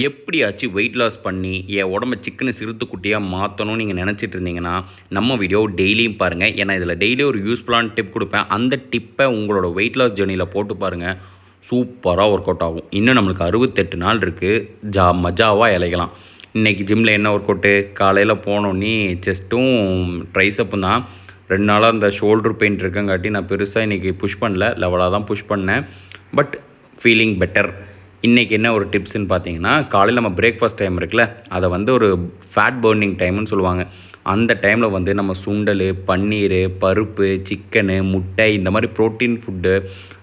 எப்படியாச்சும் weight loss பண்ணி என் உடம்ப சிக்கனை சிறுத்து குட்டியாக மாற்றணும்னு நீங்கள் நினச்சிட்டு இருந்தீங்கன்னா நம்ம வீடியோ டெய்லியும் பாருங்கள். ஏன்னா இதில் டெய்லியும் ஒரு யூஸ்ஃபுல்லான டிப் கொடுப்பேன். அந்த டிப்பை உங்களோட வெயிட் லாஸ் ஜேர்னியில் போட்டு பாருங்கள். சூப்பராக ஒர்க் அவுட் ஆகும். இன்னும் நம்மளுக்கு 68 நாள் இருக்குது. மஜாவாக இலைக்கலாம். இன்றைக்கி ஜிம்மில் என்ன ஒர்க் அவுட்டு, காலையில் போனோன்னே செஸ்ட்டும் ட்ரைஸப்பும் தான். 2 நாளாக அந்த ஷோல்டர் பெயின் இருக்கங்காட்டி நான் பெருசாக இன்றைக்கி புஷ் பண்ணல, லெவலாக தான் புஷ் பண்ணேன். But feeling better. இன்றைக்கி என்ன ஒரு டிப்ஸ்ன்னு பார்த்தீங்கன்னா, காலையில் நம்ம பிரேக்ஃபாஸ்ட் டைம் இருக்குல்ல, அதை ஒரு ஃபேட் பர்னிங் டைம்னு சொல்லுவாங்க. அந்த டைமில் நம்ம சுண்டல், பன்னீர், பருப்பு, சிக்கனு, முட்டை இந்த மாதிரி ப்ரோட்டீன் ஃபுட்டு,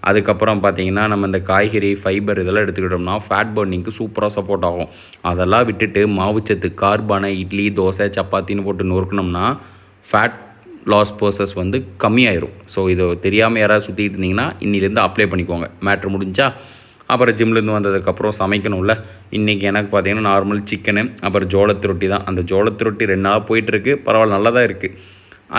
அதுக்கப்புறம் பார்த்திங்கன்னா நம்ம இந்த காய்கறி, ஃபைபர் இதெல்லாம் எடுத்துக்கிட்டோம்னா ஃபேட் பர்னிங்க்கு சூப்பராக சப்போர்ட் ஆகும். அதெல்லாம் விட்டுட்டு மாவுச்சத்து கார்பான இட்லி, தோசை, சப்பாத்தின்னு போட்டு நொறுக்கணும்னா ஃபேட் லாஸ் ப்ரோசஸ் கம்மியாயிரும். ஸோ இதை தெரியாமல் யாராவது சுற்றிட்டு இருந்தீங்கன்னா இன்னிலேருந்து அப்ளை பண்ணிக்கோங்க. மேட்ரு முடிஞ்சா அப்புறம் ஜிம்லேருந்து வந்ததுக்கப்புறம் சமைக்கணும்ல. இன்றைக்கி எனக்கு பார்த்திங்கன்னா நார்மல் சிக்கனு, அப்புறம் ஜோளத்து ரொட்டி தான். அந்த ஜோளத்து ரொட்டி 2 நாளாக போயிட்டுருக்கு. பரவாயில்ல, நல்லா தான் இருக்குது.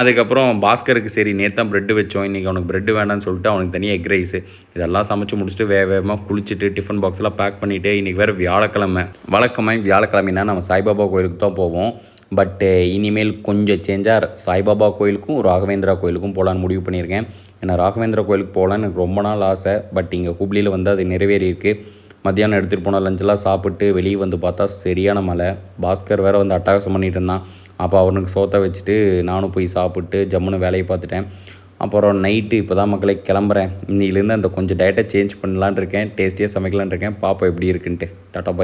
அதுக்கப்புறம் பாஸ்கருக்கு சரி நேற்று தான் ப்ரெட்டு வச்சோம். இன்றைக்கி அவனுக்கு ப்ரெட்டு வேண்டான்னு சொல்லிட்டு அவனுக்கு தனியாக எக் ரைஸு இதெல்லாம் சமைச்சு முடிச்சுட்டு வேகமாக குளிச்சுட்டு டிஃபன் பாக்ஸ்லாம் பேக் பண்ணிவிட்டு, இன்றைக்கி வேறு வியாழக்கிழமை. வழக்கமாக வியாழக்கிழமைனா நம்ம சாய்பாபா கோயிலுக்கு தான் போவோம். பட்டு இனிமேல் கொஞ்சம் சேஞ்சாக சாய்பாபா கோயிலுக்கும் ராகவேந்திரா கோயிலுக்கும் போகலான்னு முடிவு பண்ணியிருக்கேன். ஏன்னா ராகவேந்திரா கோயிலுக்கு போகலான்னு எனக்கு ரொம்ப நாள் ஆசை. பட் இங்கே ஹுப்ளியில் அது நிறைவேறியிருக்கு. மத்தியானம் எடுத்துகிட்டு போன லஞ்செல்லாம் சாப்பிட்டு வெளியே பார்த்தா சரியான மழை. பாஸ்கர் வேறு அட்டகாசம் பண்ணிகிட்டு இருந்தான். அப்போ அவனுக்கு சோத்தை வச்சுட்டு நானும் போய் சாப்பிட்டு ஜம்முன்னு வேலையை பார்த்துட்டேன். அப்புறம் நைட்டு இப்போ தான் மக்களை கிளம்புறேன். இன்னிலேருந்து அந்த கொஞ்சம் டயட்டை சேஞ்ச் பண்ணலான் இருக்கேன். டேஸ்டியாக சமைக்கலான் இருக்கேன். பாப்பா எப்படி இருக்குன்ட்டு. டாட்டா பாய்.